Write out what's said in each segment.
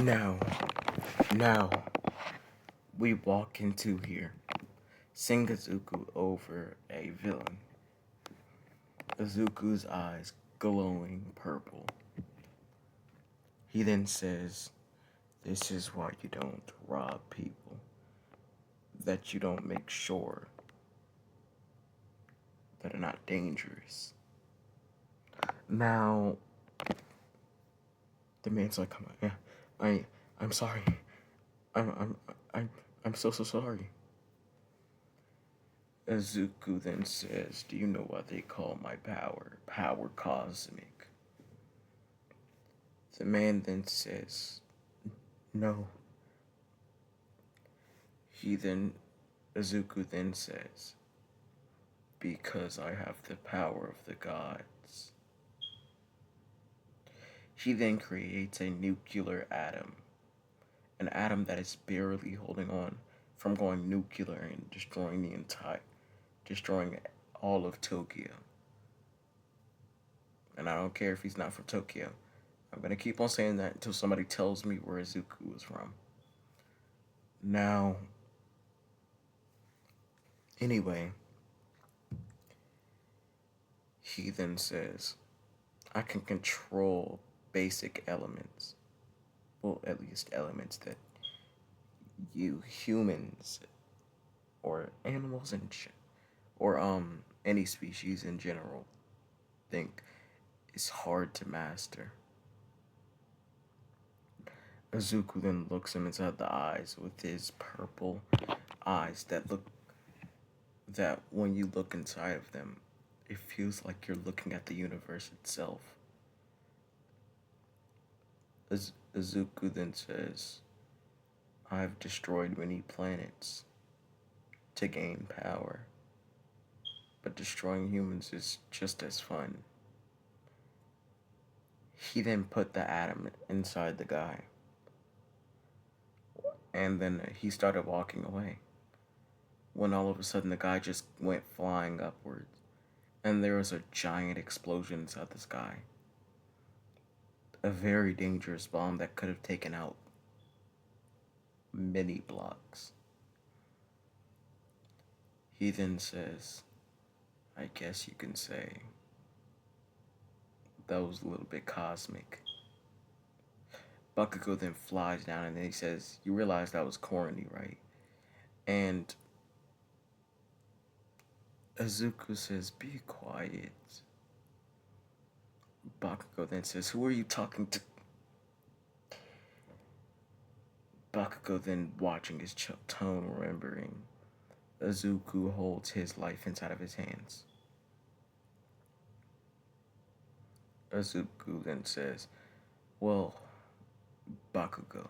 Now, now, we walk into here, sing Azuku over a villain. Azuku's eyes glowing purple. He then says, "This is why you don't rob people. That you don't make sure that are not dangerous." Now, the man's like, "Come on, yeah, I'm sorry. I'm, I'm, I'm, I'm so sorry." Azuku then says, "Do you know what they call my power? Power cosmic." The man then says, "No." He then, Azuku then says, "Because I have the power of the gods." He then creates a nuclear atom, an atom that is barely holding on from going nuclear and destroying all of Tokyo. And I don't care if he's not from Tokyo. I'm gonna keep on saying that until somebody tells me where Izuku is from. Now, anyway, he then says, "I can control basic elements. Well, at least elements that you humans or animals or any species in general think is hard to master." Azuku then looks him inside the eyes with his purple eyes that when you look inside of them, it feels like you're looking at the universe itself. Azuku then says, "I've destroyed many planets to gain power, but destroying humans is just as fun." He then put the atom inside the guy, and then he started walking away. When all of a sudden the guy just went flying upwards, and there was a giant explosion inside the sky. A very dangerous bomb that could have taken out many blocks. He then says, "I guess you can say that was a little bit cosmic." Bakugo then flies down and then he says, "You realize that was corny, right?" And Azuku says, "Be quiet." Bakugo then says, "Who are you talking to?" Bakugo then watching his tone, remembering Azuku holds his life inside of his hands. Azuku then says, "Well, Bakugo,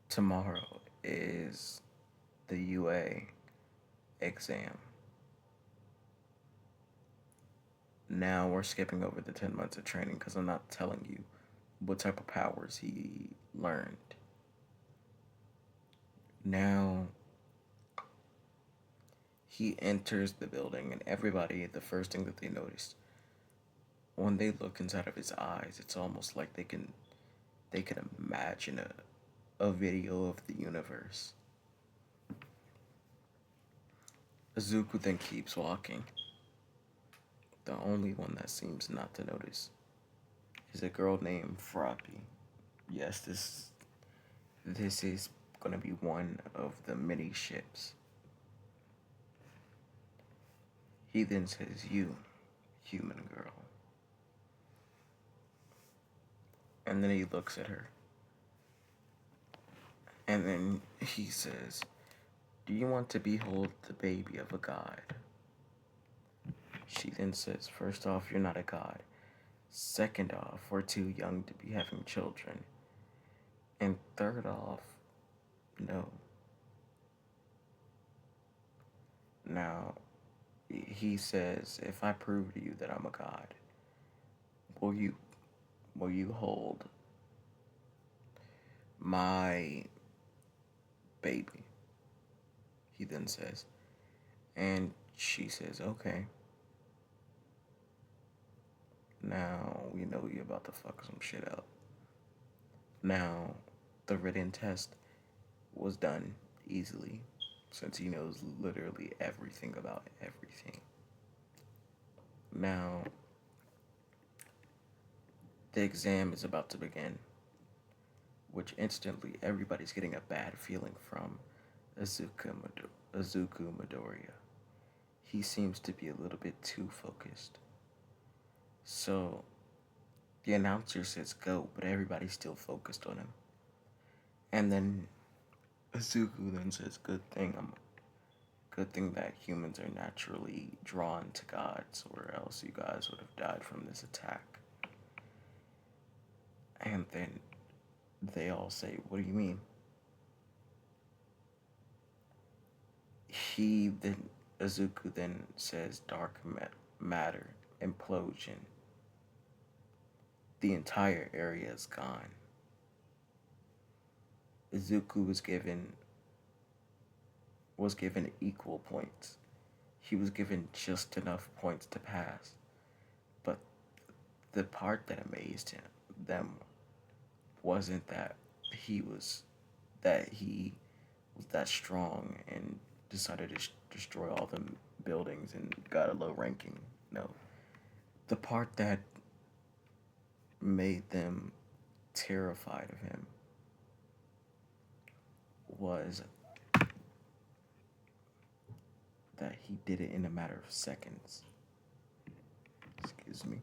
tomorrow is the UA exam. Now we're skipping over the 10 months of training because I'm not telling you what type of powers he learned. Now he enters the building, and everybody, the first thing that they notice when they look inside of his eyes, it's almost like they can imagine a video of the universe." Azuku then keeps walking. The only one that seems not to notice is a girl named Froppy. Yes, this is gonna be one of the many ships. He then says, "You, human girl." And then he looks at her. And then he says, "Do you want to behold the baby of a god?" She then says, "First off, you're not a god. Second off, we're too young to be having children. And third off, no." Now, he says, "If I prove to you that I'm a god, will you will you hold my baby?" He then says. And she says, "Okay. Now we know you're about to fuck some shit up." Now, the written test was done easily since he knows literally everything about everything. Now, the exam is about to begin, which instantly everybody's getting a bad feeling from Izuku Midoriya. He seems to be a little bit too focused. So the announcer says go, but everybody's still focused on him. And then Izuku then says, good thing that humans are naturally drawn to gods, or else you guys would have died from this attack." And then they all say, "What do you mean?" He then Izuku then says, matter implosion. The entire area is gone. Izuku was given equal points. He was given just enough points to pass. But the part that amazed them wasn't that he was that strong and decided to destroy all the buildings and got a low ranking. No, the part that made them terrified of him was that he did it in a matter of seconds. Excuse me.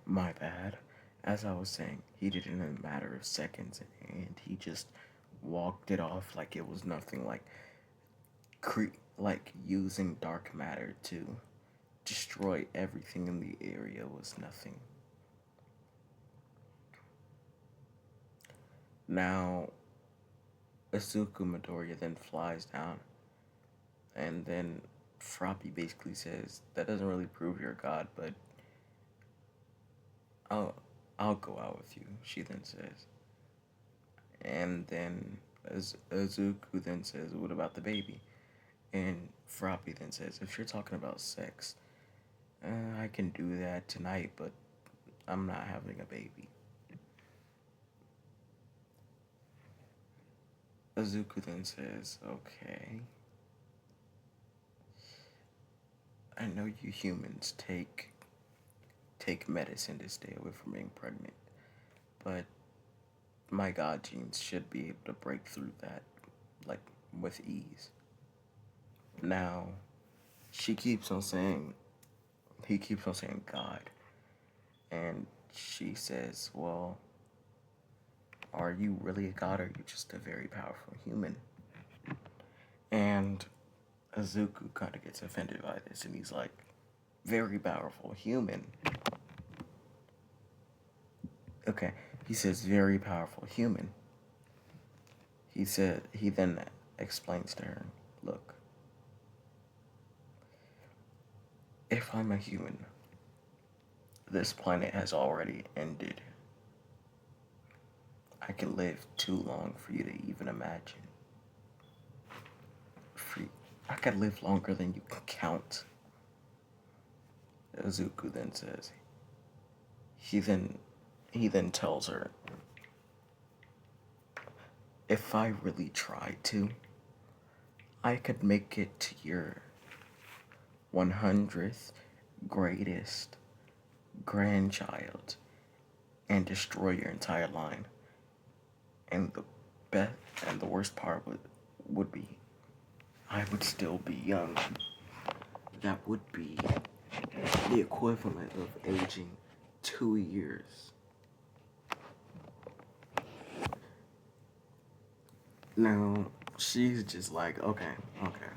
My bad. As I was saying, he did it in a matter of seconds and he just walked it off like it was nothing. Like using dark matter to destroy everything in the area was nothing. Now, Asuka Midoriya then flies down, and then Froppy basically says, "That doesn't really prove you're a god, but I'll I'll go out with you." She then says, and then as Azuku then says, "What about the baby?" And Froppy then says, "If you're talking about sex, I can do that tonight, but I'm not having a baby." Azuku then says, "Okay, I know you humans take medicine to stay away from being pregnant, but my god genes should be able to break through that, like, with ease." Now, she keeps on saying, he keeps on saying God, and she says, "Well, are you really a god or are you just a very powerful human?" And Azuku kind of gets offended by this, and he's like, "Very powerful human." Okay, he says, "Very powerful human." He then explains to her, "Look, if I'm a human, this planet has already ended. I can live too long for you to even imagine. Free, I could live longer than you can count." Izuku then says, he then he then tells her, "If I really tried to, I could make it to your 100th greatest grandchild and destroy your entire line. And the best and the worst part would be I would still be young. That would be the equivalent of aging 2 years." Now, she's just like, "Okay, okay."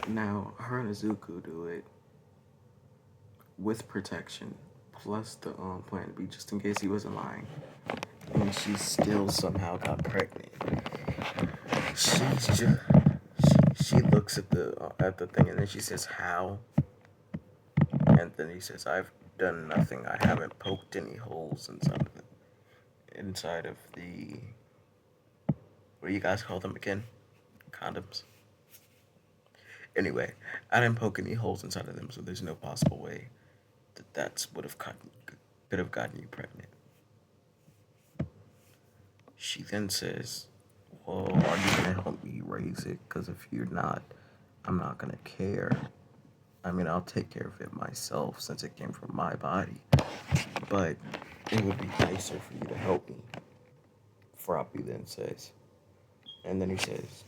Now, her and Izuku do it with protection, plus the plan B, just in case he wasn't lying. And she still somehow got pregnant. She's just she looks at the thing and then she says, "How?" And then he says, "I've done nothing. I haven't poked any holes in something inside of the, what do you guys call them again? Condoms." Anyway, I didn't poke any holes inside of them, so there's no possible way that could have gotten you pregnant. She then says, "Well, are you gonna help me raise it? Because if you're not, I'm not gonna care. I mean, I'll take care of it myself since it came from my body. But it would be nicer for you to help me." Froppy then says, and then he says,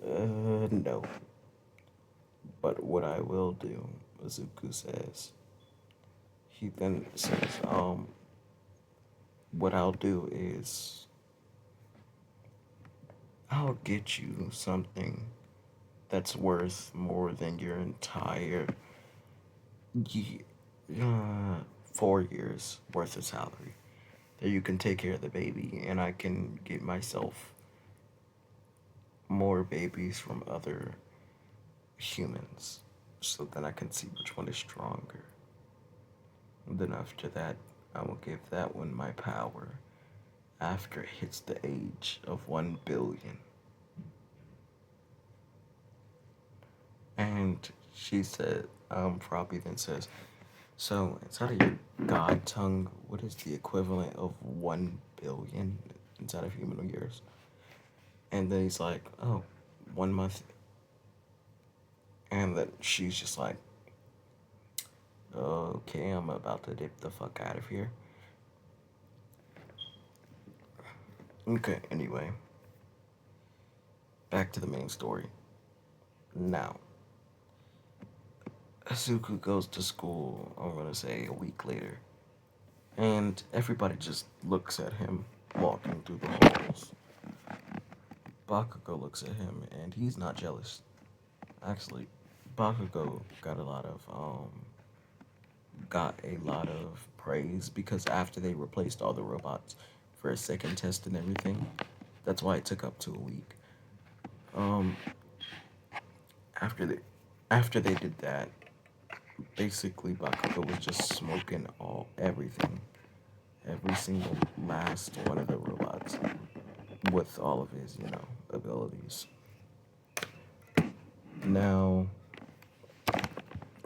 no. But what I will do, Izuku says. He then says, what I'll do is I'll get you something that's worth more than your entire ye- 4 years worth of salary. That you can take care of the baby, and I can get myself more babies from other humans, so then I can see which one is stronger. And then after that, I will give that one my power after it hits the age of 1 billion. And she said, Froppy then says, so inside of your god tongue, what is the equivalent of 1 billion inside of human years? And then he's like, oh, 1 month. And then she's just like, okay, I'm about to dip the fuck out of here. Okay, anyway. Back to the main story. Now, Asuku goes to school, I'm gonna say a week later. And everybody just looks at him walking through the halls. Bakugo looks at him and he's not jealous. Actually, Bakugo got a lot of praise because after they replaced all the robots for a second test and everything, that's why it took up to a week. Um, after they after they did that, basically Bakugo was just smoking everything, every single last one of the robots with all of his, abilities. Now,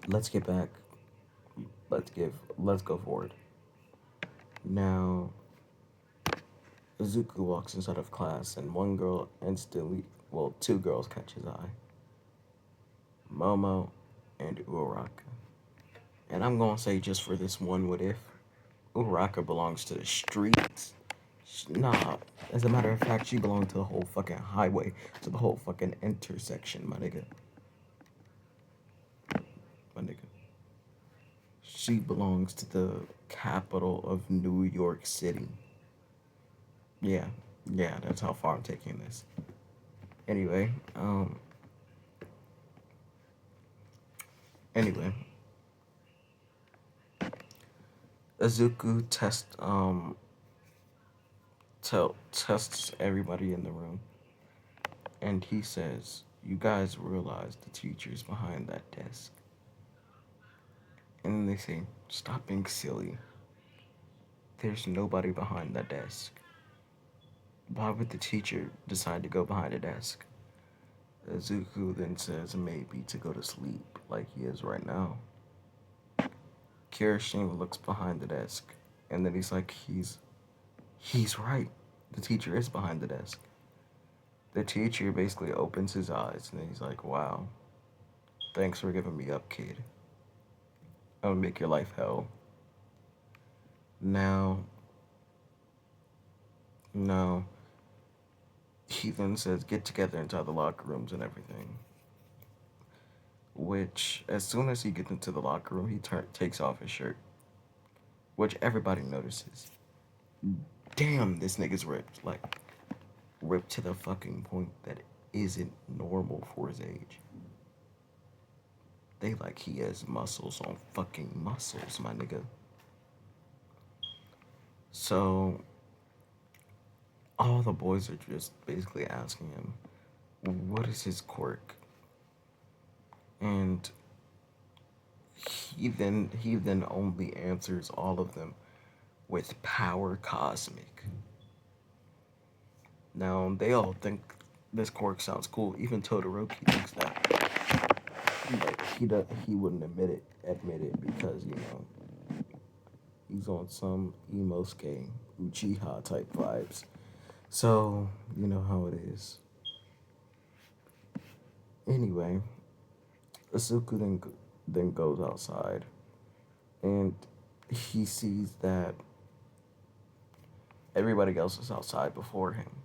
let's get back. Let's go forward. Now, Izuku walks inside of class, and one girl instantly, well, two girls catch his eye. Momo and Uraraka. And I'm gonna say just for this one, what if Uraraka belongs to the streets? Nah, as a matter of fact, she belonged to the whole fucking highway, to the whole fucking intersection, my nigga. My nigga. She belongs to the capital of New York City. Yeah, yeah, that's how far I'm taking this. Anyway, anyway, Azuku tests everybody in the room, and he says, "You guys realize the teacher's behind that desk?" And then they say, "Stop being silly. There's nobody behind that desk. Why would the teacher decide to go behind a desk?" Azuku then says maybe to go to sleep, like he is right now. Kirishima looks behind the desk, and then he's like, he's right. The teacher is behind the desk. The teacher basically opens his eyes, and he's like, wow, thanks for giving me up, kid. I'm gonna make your life hell. Now, no. He then says, get together inside the locker rooms and everything. Which, as soon as he gets into the locker room, he takes off his shirt. Which everybody notices. Damn, this nigga's ripped. Like, ripped to the fucking point that isn't normal for his age. They like he has muscles on fucking muscles, my nigga. So, all the boys are just basically asking him, what is his quirk? And he then only answers all of them with power cosmic. Now, they all think this quirk sounds cool. Even Todoroki thinks that. But he wouldn't admit it because he's on some Imosuke Uchiha type vibes. So you know how it is. Anyway, Asuku then goes outside and he sees that everybody else is outside before him,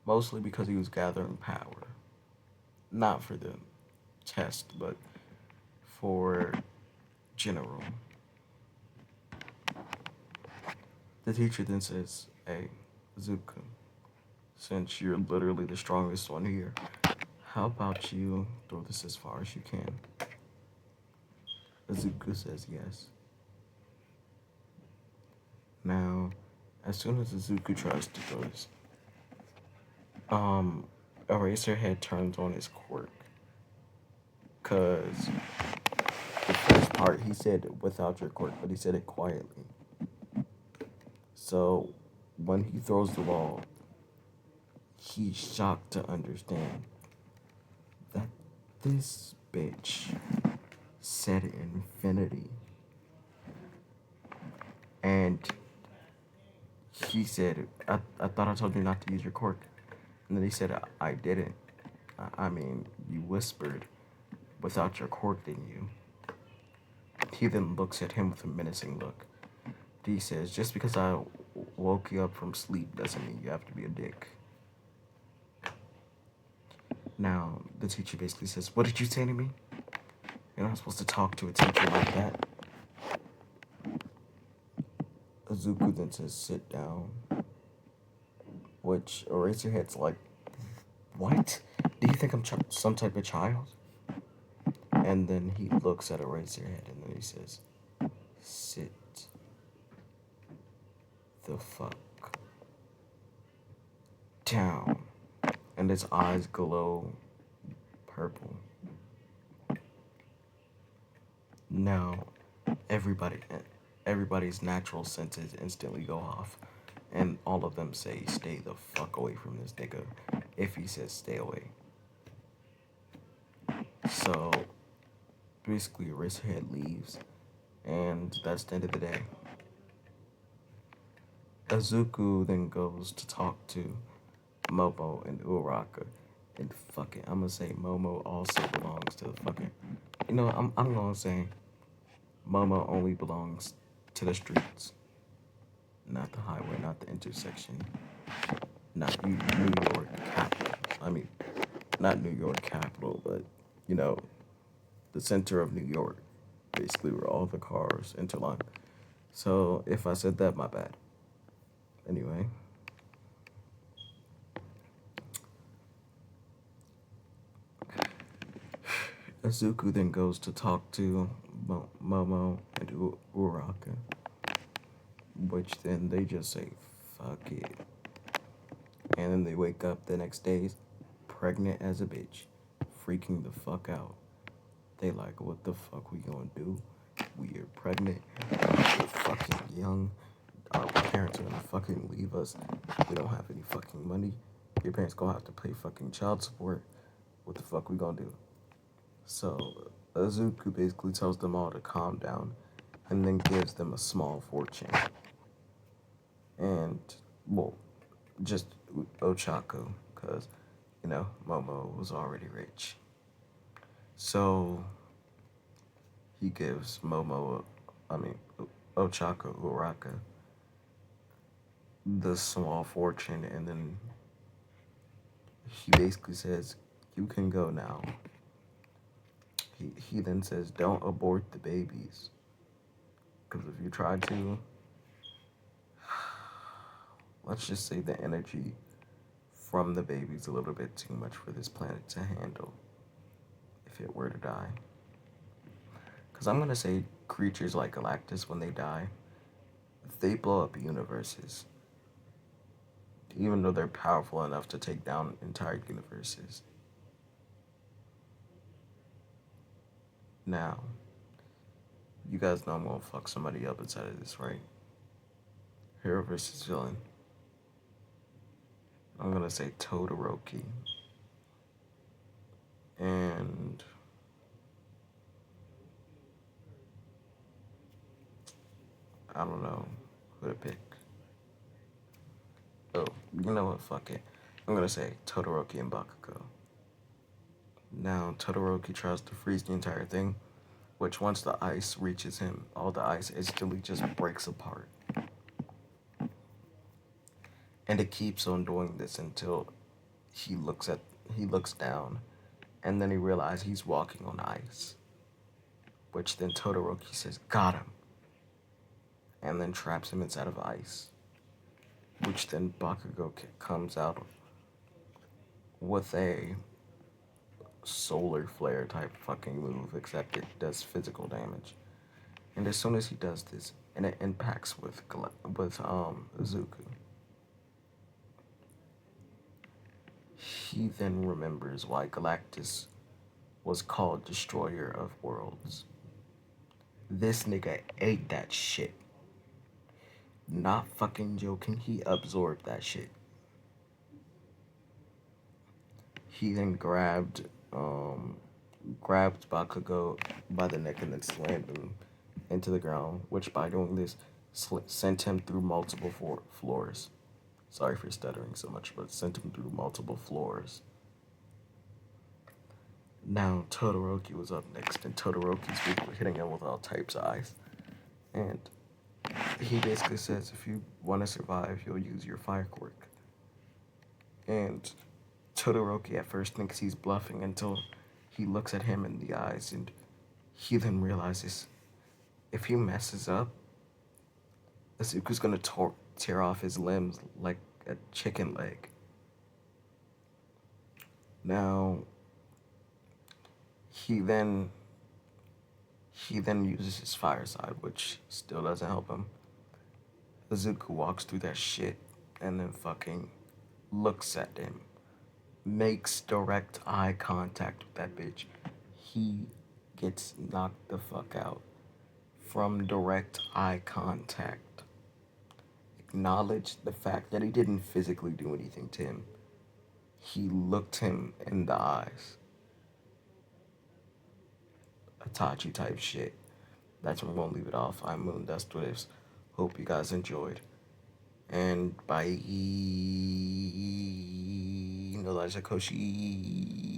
mostly because he was gathering power, not for the test, but for general. The teacher then says, "Hey, Zuko, since you're literally the strongest one here, how about you throw this as far as you can?" Zuko says yes. Now, as soon as Zuko tries to throw this, um, Eraserhead turns on his quirk. Cause the first part he said without your quirk, but he said it quietly. So when he throws the ball, he's shocked to understand that this bitch said infinity. And he said, I thought I told you not to use your quirk. And then he said, I didn't. I mean, you whispered without your quirk, didn't you? He then looks at him with a menacing look. He says, just because I woke you up from sleep doesn't mean you have to be a dick. Now, the teacher basically says, what did you say to me? You're not supposed to talk to a teacher like that. Azuku then says, sit down. Which Eraserhead's like, what? Do you think I'm some type of child? And then he looks at Eraserhead and then he says, sit the fuck down. And his eyes glow purple. Now, everybody's natural senses instantly go off. And all of them say, stay the fuck away from this nigga if he says stay away. So, basically, Eraserhead leaves. And that's the end of the day. Azuku then goes to talk to Momo and Uraka. And fuck it, I'm gonna say Momo also belongs to the fucking. I'm gonna say Momo only belongs to the streets, not the highway, not the intersection, not New York capital. I mean, not New York capital, but you know, the center of New York, basically where all the cars interline. So if I said that, my bad. Anyway. Azuku then goes to talk to Momo and Uraka, which then they just say, fuck it. And then they wake up the next day, pregnant as a bitch, freaking the fuck out. They like, what the fuck we gonna do? We are pregnant, we're fucking young, our parents are gonna fucking leave us, we don't have any fucking money, your parents gonna have to pay fucking child support, what the fuck we gonna do? So Azuku basically tells them all to calm down and then gives them a small fortune. And, well, just Ochako, because, Momo was already rich. So he gives Ochako Uraka the small fortune, and then he basically says, you can go now. He then says, don't abort the babies. Because if you try to, let's just say the energy from the baby's a little bit too much for this planet to handle if it were to die. Because I'm going to say creatures like Galactus, when they die, they blow up universes. Even though they're powerful enough to take down entire universes. Now, you guys know I'm going to fuck somebody up inside of this, right? Hero versus villain. I'm gonna say Todoroki. And I don't know who to pick. Oh, you know what? Fuck it. I'm gonna say Todoroki and Bakugo. Now, Todoroki tries to freeze the entire thing, which once the ice reaches him, all the ice instantly just breaks apart. And it keeps on doing this until he looks at he looks down, and then he realizes he's walking on ice. Which then Todoroki says, "Got him," and then traps him inside of ice. Which then Bakugo comes out with a solar flare type fucking move, except it does physical damage. And as soon as he does this, and it impacts with Zuko, he then remembers why Galactus was called Destroyer of Worlds. This nigga ate that shit. Not fucking joking, he absorbed that shit. He then grabbed Bakugo by the neck and then slammed him into the ground, which by doing this sent him through multiple floors. Sorry for stuttering so much, but sent him through multiple floors. Now Todoroki was up next, and Todoroki's people were hitting him with all types of ice. And he basically says, if you want to survive, you'll use your fire quirk. And Todoroki at first thinks he's bluffing until he looks at him in the eyes, and he then realizes if he messes up, Izuku's gonna tear off his limbs like a chicken leg. Now, he then uses his fire side, which still doesn't help him. Izuku walks through that shit and then fucking looks at him, makes direct eye contact with that bitch. He gets knocked the fuck out from direct eye contact. Acknowledge the fact that he didn't physically do anything to him. He looked him in the eyes. Itachi type shit. That's when we're gonna leave it off. I'm Moon Dust Waves. Hope you guys enjoyed. And bye. No Koshi.